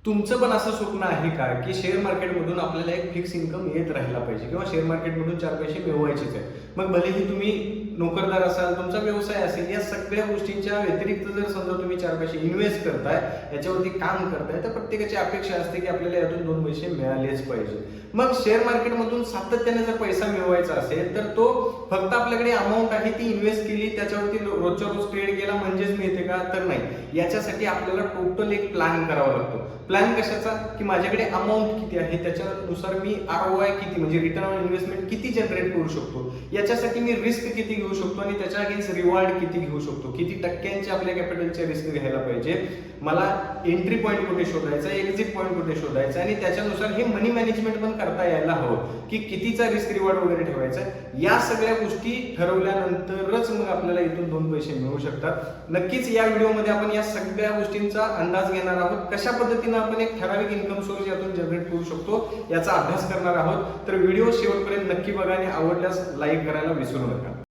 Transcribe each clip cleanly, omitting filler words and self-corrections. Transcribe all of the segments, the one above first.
तुमचं पण असं स्वप्न आहे का की शेअर मार्केटमधून आपल्याला एक फिक्स इन्कम येत राहिला पाहिजे किंवा शेअर मार्केटमधून चार पैसे मिळवायचेच आहे. मग भलेही तुम्ही नोकरदार असाल, तुमचा व्यवसाय असेल, या सगळ्या गोष्टींच्या व्यतिरिक्त जर समजा तुम्ही चार पैसे इन्व्हेस्ट करताय, याच्यावरती काम करताय, तर प्रत्येकाची अपेक्षा असते की आपल्याला यातून दोन पैसे मिळालेच पाहिजे. मग शेअर मार्केटमधून सातत्याने जर पैसा मिळवायचा असेल तर तो फक्त आपल्याकडे अमाऊंट आहे ती इन्व्हेस्ट केली, त्याच्यावरती रोजच्या रोज ट्रेड केला म्हणजेच मिळते का? तर नाही. याच्यासाठी आपल्याला टोटल एक प्लॅन करावा लागतो. प्लॅन कशाचा? की माझ्याकडे अमाऊंट किती आहे, त्याच्यानुसार मी ROI किती म्हणजे रिटर्न ऑन इन्व्हेस्टमेंट किती जनरेट करू शकतो, याच्यासाठी मी रिस्क किती घेऊ शकतो आणि त्याच्या अगेन्स्ट रिवॉर्ड किती घेऊ शकतो, किती टक्क्यांचे आपल्या कॅपिटलचे रिस्क घ्यायला पाहिजे, मला एंट्री पॉईंट कुठे शोधायचा, एक्झिट पॉईंट कुठे शोधायचा, आणि त्याच्यानुसार हे मनी मॅनेजमेंट पण करता यायला हवं की कितीचा रिस्क रिवॉर्ड वगैरे ठेवायचा. या सगळ्या गोष्टी ठरवल्यानंतरच मग आपल्याला इथून दोन पैसे मिळू शकतात. नक्कीच या व्हिडिओमध्ये आपण या सगळ्या गोष्टींचा अंदाज घेणार आहोत. कशा पद्धतीने आपण एक ठराविक इन्कम सोर्स यातून जनरेट करू शकतो याचा अभ्यास करणार आहोत. तर व्हिडिओ शेवटपर्यंत नक्की बघा आणि आवडल्यास लाईक करायला विसरू नका.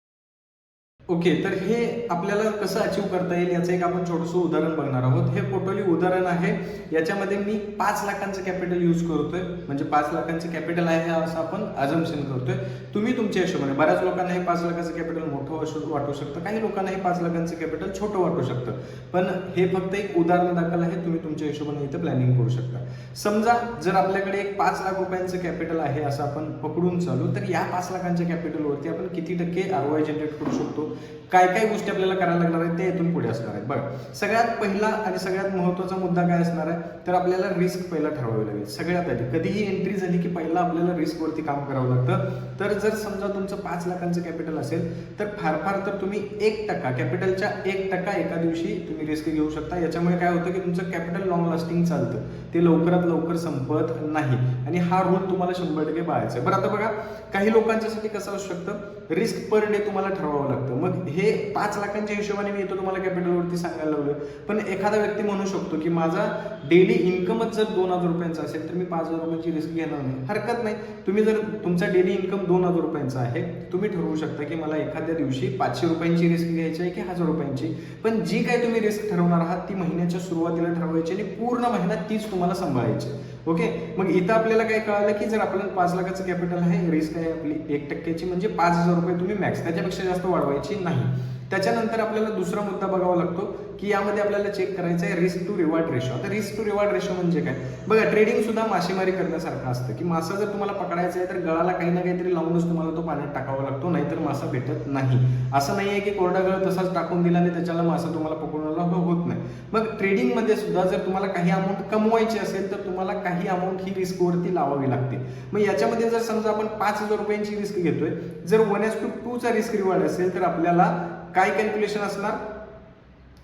ओके, तर हे आपल्याला कसं अचीव करता येईल याचं एक आपण छोटंसं उदाहरण बघणार आहोत. हे टोटली उदाहरण आहे. याच्यामध्ये मी 5 लाखांचं कॅपिटल यूज करतोय, म्हणजे 5 लाखांचं कॅपिटल आहे असं आपण अजम्पशन करतोय. तुम्ही तुमच्या हिशोबाने, बऱ्याच लोकांना हे 5 लाखाचं कॅपिटल मोठं वाटू शकतं, काही लोकांना हे 5 लाखांचं कॅपिटल छोटं वाटू शकतं, पण हे फक्त एक उदाहरण दाखल आहे. तुम्ही तुमच्या हिशोबाने इथे प्लॅनिंग करू शकता. समजा जर आपल्याकडे एक 5 लाख रुपयांचं कॅपिटल आहे असं आपण पकडून चालू, तर या 5 लाखांच्या कॅपिटलवरती आपण किती टक्के ROI जनरेट करू शकतो, काय काय गोष्टी आपल्याला करायला लागणार आहेत ते इथून पुढे असणार आहेत. बघा, सगळ्यात पहिला आणि सगळ्यात महत्त्वाचा मुद्दा काय असणार आहे, तर आपल्याला रिस्क पहिला ठरवावी लागेल. सगळ्यात आधी कधीही एंट्री झाली की पहिला आपल्याला रिस्कवरती काम करावं लागतं. तर जर समजा तुमचं 5 लाखांचं कॅपिटल असेल तर फार तर तुम्ही 1% कॅपिटलच्या 1% एका दिवशी तुम्ही रिस्क घेऊ शकता. याच्यामुळे काय होतं की तुमचं कॅपिटल लॉंग लास्टिंग चालतं, ते लवकरात लवकर संपत नाही, आणि हा रूल तुम्हाला 100% पाळायचा आहे. बरं, आता बघा, काही लोकांच्यासाठी कसं असू शकतं, रिस्क पर डे तुम्हाला ठरवावं लागतं. मग हे 5 लाखांच्या हिशोबाने मी येतो तुम्हाला कॅपिटलवरती सांगायला लागलो, पण एखादा व्यक्ती म्हणू शकतो की माझा डेली इन्कमच जर 2000 रुपयांचा असेल तर मी 5000 रुपयांची रिस्क घेणार नाही. हरकत नाही. तुम्ही जर तुमचा डेली इन्कम 2000 रुपयांचा आहे, तुम्ही ठरवू शकता की मला एखाद्या दिवशी 500 रुपयांची रिस्क घ्यायची आहे की 1000 रुपयांची, पण जी काय तुम्ही रिस्क ठरवणार आहात ती महिन्याच्या सुरुवातीला ठरवायची आणि पूर्ण महिना तीच तुम्हाला सांभाळायची. ओके, मग इथं आपल्याला काय कळालं की जर आपल्याला 5 लाखाचं कॅपिटल आहे, रिस्क आहे आपली 1%ची, म्हणजे 5000 रुपये तुम्ही मॅक्स, त्याच्यापेक्षा जास्त वाढवायची नाही. त्याच्यानंतर आपल्याला दुसरा मुद्दा बघावा लागतो की यामध्ये आपल्याला चेक करायचं आहे रिस्क टू रिवॉर्ड रेशो. आता रिस्क टू रिवॉर्ड रेशो म्हणजे काय? बघा, ट्रेडिंग सुद्धा मासेमारी करण्यासारखं असतं की मासा जर तुम्हाला पकडायचा आहे तर गळाला काही ना काहीतरी लावूनच तुम्हाला तो पाण्यात टाकावा लागतो, नाहीतर मासा भेटत नाही. असं नाही आहे की कोरडा गळ तसाच टाकून दिला आणि त्याच्याला मासा तुम्हाला पकडून होत नाही. मग ट्रेडिंगमध्ये सुद्धा जर तुम्हाला काही अमाऊंट कमवायची असेल तर तुम्हाला काही अमाऊंट ही रिस्कवरती लावावी लागते. मग याच्यामध्ये जर समजा आपण 5000 रुपयांची रिस्क घेतोय, जर 1:2 चा रिस्क रिवॉर्ड असेल तर आपल्याला काय कॅल्क्युलेशन असणार,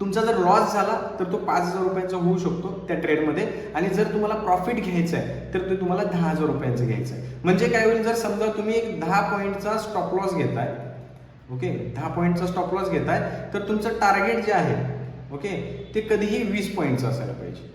तुमचा जर लॉस झाला तर तो 5000 रुपयांचा होऊ शकतो त्या ट्रेडमध्ये, आणि जर तुम्हाला प्रॉफिट घ्यायचं आहे तर ते तुम्हाला 10000 रुपयांचं घ्यायचं आहे. म्हणजे काय होईल, जर समजा तुम्ही एक 10 पॉईंटचा स्टॉप लॉस घेताय, ओके, 10 पॉईंटचा स्टॉप लॉस घेताय, तर तुमचं टार्गेट जे आहे, ओके, ते कधीही 20 पॉईंटचं असायला पाहिजे.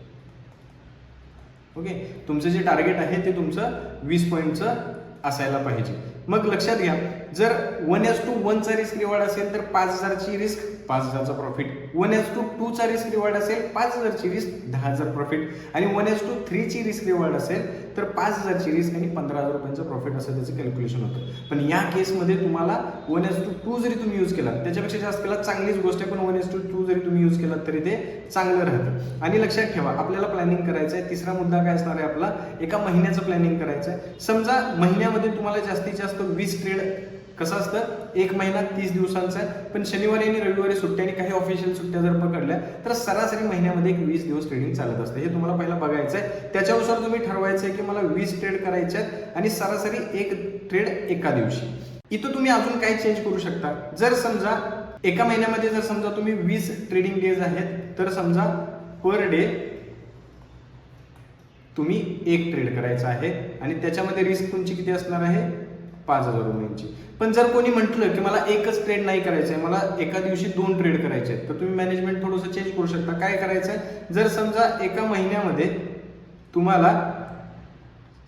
ओके, तुमचं जे टार्गेट आहे ते तुमचं 20 पॉईंटचं असायला पाहिजे. मग लक्षात घ्या, जर 1:1 चा रिस्क रिवॉर्ड असेल तर 5000ची रिस्क 5000चा प्रॉफिट, 1:2 चा रिस्क रिवॉर्ड असेल 5000ची रिस्क 10000 प्रॉफिट, आणि 1:3 ची रिस्क रिवॉर्ड असेल तर 5000ची रिस्क आणि 15000 रुपयांचं प्रॉफिट असं त्याचं कॅल्क्युलेशन होतं. पण या केसमध्ये तुम्हाला 1:2 जरी तुम्ही यूज केला, त्याच्यापेक्षा जास्त केला चांगलीच गोष्ट आहे, पण 1:2 जरी तुम्ही यूज केला तरी ते चांगलं राहतं. आणि लक्षात ठेवा, आपल्याला प्लॅनिंग करायचं आहे. तिसरा मुद्दा काय असणार आहे आपला, एका महिन्याचं प्लॅनिंग करायचं आहे. समजा महिन्यामध्ये तुम्हाला जास्तीत जास्त 20 ट्रेड, कसं असतं, एक महिना 30 दिवसांचा आहे, पण शनिवारी आणि रविवारी सुट्ट्या आणि काही ऑफिशियल सुट्ट्या जर पकडल्या तर सरासरी महिन्यामध्ये एक 20 दिवस ट्रेडिंग चालत असते. हे तुम्हाला पहिला बघायचं आहे. त्याच्यानुसार तुम्ही ठरवायचं आहे की मला 20 ट्रेड करायचे आहेत आणि सरासरी एक ट्रेड एका दिवशी. इथं तुम्ही अजून काय चेंज करू शकता. जर समजा एका महिन्यामध्ये जर समजा तुम्ही 20 ट्रेडिंग डेज आहेत, तर समजा पर डे तुम्ही एक ट्रेड करायचा आहे आणि त्याच्यामध्ये रिस्क तुमची किती असणार आहे, 5000 रुपयांची. पण जर कोणी म्हटलं की मला एकच ट्रेड नाही करायचं आहे, मला एका दिवशी 2 ट्रेड करायचे आहेत, तर तुम्ही मॅनेजमेंट थोडंसं चेंज करू शकता. काय करायचं आहे, जर समजा एका महिन्यामध्ये तुम्हाला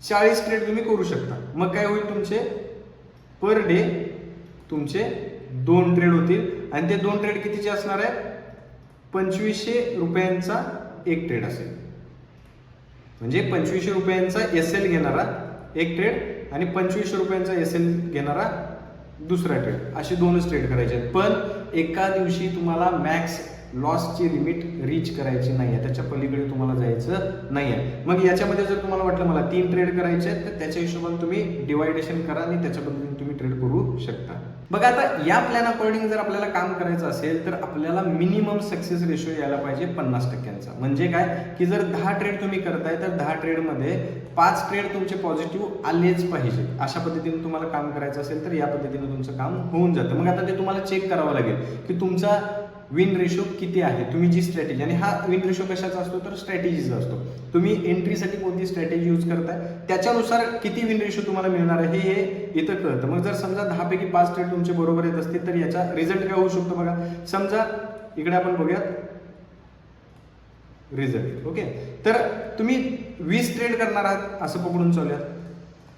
40 ट्रेड तुम्ही करू शकता, मग काय होईल, तुमचे पर डे तुमचे 2 ट्रेड होतील, आणि ते 2 ट्रेड कितीचे असणार आहे, 2500 रुपयांचा एक ट्रेड असेल. म्हणजे 2500 रुपयांचा SL घेणारा एक ट्रेड आणि 2500 रुपयांचा SL घेणारा दुसरा ट्रेड, असे दोनच ट्रेड करायचे आहेत. पण एका दिवशी तुम्हाला मॅक्स लॉसची लिमिट रीच करायची नाही आहे, त्याच्या पलीकडे तुम्हाला जायचं नाही आहे. मग याच्यामध्ये जर तुम्हाला वाटलं मला 3 ट्रेड करायचे आहेत, तर त्याच्या हिशोबाने तुम्ही डिवायडेशन करा आणि त्याच्या पद्धतीने तुम्ही ट्रेड करू शकता. बघा आता या प्लॅन अकॉर्डिंग जर आपल्याला काम करायचं असेल तर आपल्याला मिनिमम सक्सेस रेशो यायला पाहिजे 50%चा. म्हणजे काय की जर 10 ट्रेड तुम्ही करताय तर 10 ट्रेडमध्ये 5 ट्रेड तुमचे पॉझिटिव्ह आलेच पाहिजे. अशा पद्धतीने तुम्हाला काम करायचं असेल तर या पद्धतीने तुमचं काम होऊन जातं. मग आता ते तुम्हाला चेक करावं लागेल की तुमचा विन रेशो किती आहे, तुम्ही जी स्ट्रॅटेजी, आणि हा विन रेशो कशाचा असतो तर स्ट्रॅटेजीचा असतो. तुम्ही एंट्रीसाठी कोणती स्ट्रॅटेजी यूज करताय त्याच्यानुसार किती विन रेशो तुम्हाला मिळणार आहे हे इथं कळतं. मग जर समजा 10 पैकी 5 ट्रेड तुमचे बरोबर येत असतील तर याचा रिझल्ट काय होऊ शकतो बघा. समजा इकडे आपण बघूयात रिझल्ट. ओके, तर तुम्ही 20 ट्रेड करणार आहात असं पकडून चालूयात.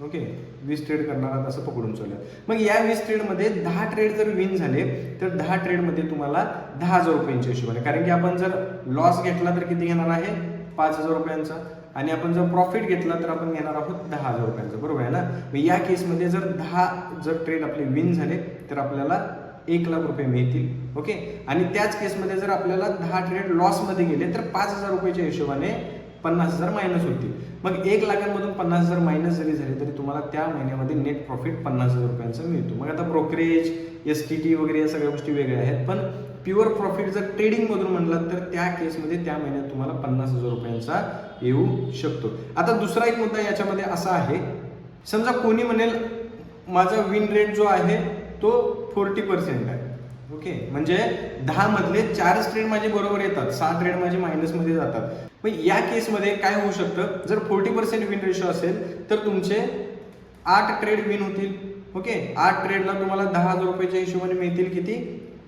ओके, 20 ट्रेड करणार आहात असं पकडून चालूयात. मग या 20 ट्रेडमध्ये 10 ट्रेड जर विन झाले तर 10 ट्रेडमध्ये तुम्हाला 10,000 रुपयांच्या हिशोबाने, कारण की आपण जर लॉस घेतला तर किती घेणार आहे 5,000 रुपयांचा, आणि आपण जर प्रॉफिट घेतला तर आपण घेणार आहोत 10,000 रुपयांचा, बरोबर आहे ना. मग या केसमध्ये जर 10 ट्रेड आपले विन झाले तर आपल्याला 1,00,000 रुपये मिळतील. ओके, आणि त्याच केसमध्ये जर आपल्याला 10 ट्रेड लॉसमध्ये गेले तर 5,000 रुपयाच्या हिशोबाने 50,000 मायनस होतील. मग 1,00,000मधून 50,000 मायनस जरी झाले तरी तुम्हाला त्या महिन्यामध्ये नेट प्रॉफिट 50,000 रुपयांचा मिळतो. मग आता ब्रोकरेज, STT वगैरे या सगळ्या गोष्टी वेगळ्या आहेत, पण प्युअर प्रॉफिट जर ट्रेडिंग मधून म्हणलात तर त्या केसमध्ये त्या महिन्यात तुम्हाला 50,000 रुपयांचा येऊ शकतो. आता दुसरा एक मुद्दा याच्यामध्ये असा आहे, समजा कोणी म्हणेल माझा विन रेट जो आहे तो 40% आहे. ओके, म्हणजे 10 मधले 4 ट्रेड माझे बरोबर येतात, 6 ट्रेड माझे मायनस मध्ये जातात. मग या केसमध्ये काय होऊ शकतं, जर 40% विन रेशो असेल तर तुमचे 8 ट्रेड विन होतील. ओके, 8 ट्रेडला तुम्हाला 10,000 रुपयाच्या हिशोबाने मिळतील किती,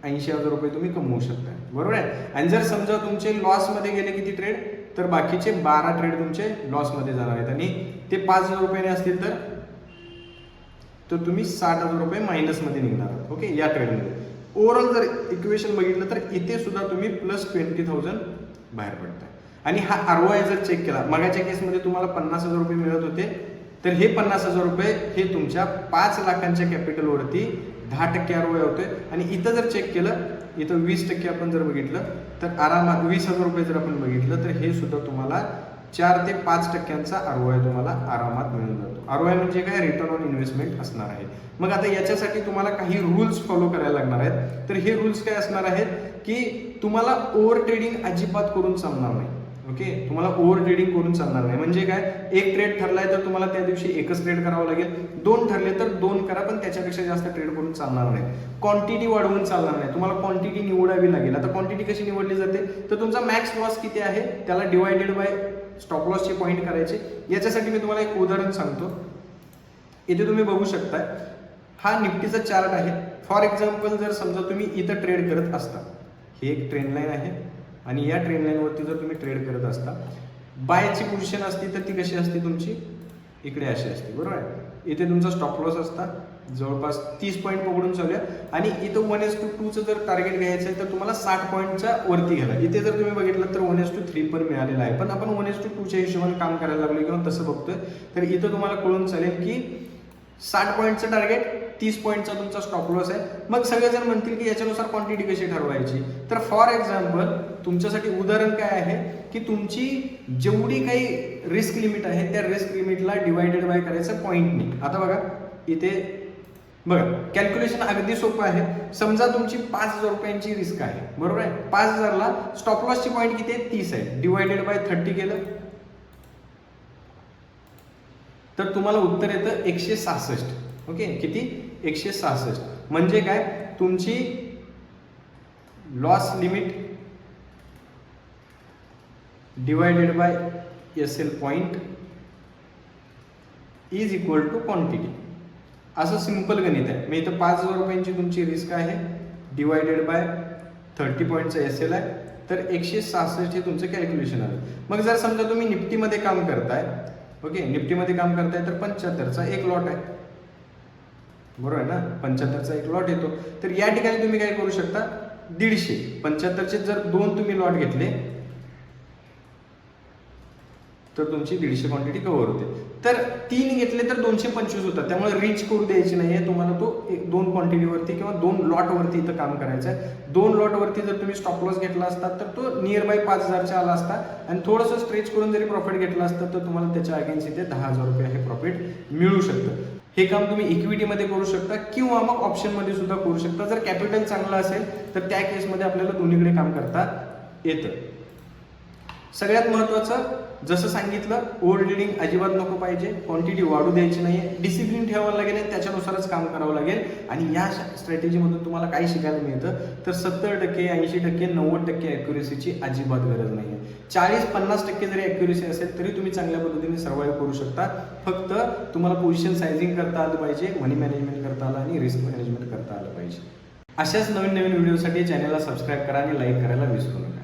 80,000 रुपये तुम्ही कमवू शकता, बरोबर आहे. आणि जर समजा तुमचे लॉस मध्ये गेले किती ट्रेड, तर बाकीचे 12 ट्रेड तुमचे लॉस मध्ये जाणार आहेत आणि ते 5,000 रुपयाने असतील तर तुम्ही 60,000 रुपये मायनस मध्ये निघणार आहात. ओके, या ट्रेडमध्ये ओव्हरऑल जर इक्वेशन बघितलं तर इथे सुद्धा तुम्ही प्लस 20,000 बाहेर पडताय. आणि हा ROI जर चेक केला, मगाच्या केसमध्ये तुम्हाला 50,000 रुपये मिळत होते, तर हे 50,000 रुपये हे तुमच्या 5 लाखांच्या कॅपिटलवरती 10% ROI होतोय. आणि इथं जर चेक केलं, इथं 20% आपण जर बघितलं तर आरामात 20,000 रुपये जर आपण बघितलं तर हे सुद्धा तुम्हाला 4 ते 5% ROI तुम्हाला आरामात मिळून जातो. ROI म्हणजे काय, रिटर्न ऑन इन्व्हेस्टमेंट असणार आहे. मग आता याच्यासाठी तुम्हाला काही रूल्स फॉलो करायला लागणार आहेत. तर हे रूल्स काय असणार आहेत की तुम्हाला ओव्हर ट्रेडिंग अजिबात करून चालणार नाही. ओके, तुम्हाला ओव्हर ट्रेडिंग करून चालणार नाही. म्हणजे काय, एक ट्रेड ठरलाय तर तुम्हाला त्या दिवशी एकच ट्रेड करावं लागेल, 2 ठरले तर 2 करा, पण त्याच्यापेक्षा जास्त ट्रेड करून चालणार नाही. क्वांटिटी वाढवून चालणार नाही, तुम्हाला क्वांटिटी निवडावी लागेल. आता क्वांटिटी कशी निवडली जाते, तर तुमचा मॅक्स लॉस किती आहे त्याला डिवायडेड बाय स्टॉप लॉसचे पॉईंट करायचे. याच्यासाठी मी तुम्हाला एक उदाहरण सांगतो. इथे तुम्ही बघू शकता, हा निफ्टीचा चार्ट आहे. फॉर एक्झाम्पल जर समजा तुम्ही इथं ट्रेड करत असता, ही एक ट्रेंड लाईन आहे आणि या ट्रेंड लाईनवरती जर तुम्ही ट्रेड करत असता, बायची पोझिशन असती तर ती कशी असते तुमची, इकडे अशी असते, बरोबर आहे. इथे तुमचा स्टॉप लॉस असता जवळपास 30 पॉईंट पकडून चालूया, आणि इथं 1:2चं जर टार्गेट घ्यायचं आहे तर तुम्हाला 60 पॉईंटच्या वरती घ्यायला. इथे जर तुम्ही बघितलं तर 1:3 पण मिळालेला आहे, पण आपण 1:2च्या हिशोबाने काम करायला लागलो किंवा तसं बघतोय. तर इथं तुम्हाला कळून चालेल की 60 पॉईंटचं टार्गेट, 30 पॉईंटचा तुमचा स्टॉप लॉस आहे. मग सगळेजण म्हणतील की याच्यानुसार क्वांटिटी कशी ठरवायची. तर फॉर एक्झाम्पल तुमच्यासाठी उदाहरण काय आहे की तुमची जेवढी काही रिस्क लिमिट आहे त्या रिस्क लिमिटला डिवायडेड बाय करायचं पॉईंटनी. आता बघा इथे बघा, कॅल्क्युलेशन अगदी सोपं आहे. समजा तुमची 5,000 रुपयांची रिस्क आहे, बरोबर आहे. 5,000ला स्टॉप लॉसची पॉईंट किती आहे, 30 आहे. डिवायडेड बाय 30 केलं तर तुम्हाला उत्तर येतं 166. ओके, किती, 166. म्हणजे काय, तुमची loss limit divided by SL point is equal to quantity. असं सिंपल गणित आहे. मी इथं 5,000 रुपयांची तुमची रिस्क आहे, डिवायडेड बाय 30 पॉईंटचा SL आहे, तर 166 हे तुमचं कॅल्क्युलेशन आलं. मग जर समजा तुम्ही निफ्टीमध्ये काम करताय, ओके, निफ्टीमध्ये काम करताय तर 75चा एक लॉट आहे, बरोबर आहे ना. 75चा एक लॉट येतो. तर या ठिकाणी तुम्ही काय करू शकता, 150, 75चे जर 2 तुम्ही लॉट घेतले तर तुमची 150 क्वांटिटी कव्हर होते. तर 3 घेतले तर 225 होतात. त्यामुळे रीच करू द्यायची नाहीये तुम्हाला. तो 2 क्वांटिटीवरती किंवा 2 लॉटवरती इथं काम करायचं आहे. 2 लॉटवरती जर तुम्ही स्टॉप लॉस घेतला असतात तर तो नियर बाय 5000चा आला असता आणि थोडंसं स्ट्रेच करून जरी प्रॉफिट घेतला असतं तर तुम्हाला त्याच्या अगेन्स्ट इथे 10,000 रुपये हे प्रॉफिट मिळू शकतं. हे काम तुम्ही इक्विटीमध्ये करू शकता किंवा मग ऑप्शनमध्ये सुद्धा करू शकता. जर कॅपिटल चांगलं असेल तर त्या केसमध्ये आपल्याला दोन्हीकडे काम करता येतं. सगळ्यात महत्त्वाचं जसं सांगितलं, ओव्हर ट्रेडिंग अजिबात नको पाहिजे, क्वांटिटी वाढू द्यायची नाहीये, डिसिप्लिन ठेवावं लागेल आणि त्याच्यानुसारच काम करावं लागेल. आणि या स्ट्रॅटेजीमधून तुम्हाला काय शिकायला मिळतं तर 70%, 80%, 90% ॲक्युरेसीची अजिबात गरज नाहीये. 40-50% जरी ॲक्युरेसी असेल तरी तुम्ही चांगल्या पद्धतीने सर्वाईव्ह करू शकता. फक्त तुम्हाला पोझिशन सायझिंग करता आलं पाहिजे, मनी मॅनेजमेंट करता आलं आणि रिस्क मॅनेजमेंट करता आलं पाहिजे. अशाच नवीन व्हिडिओसाठी चॅनलला सबस्क्राईब करा आणि लाईक करायला विसरू नका.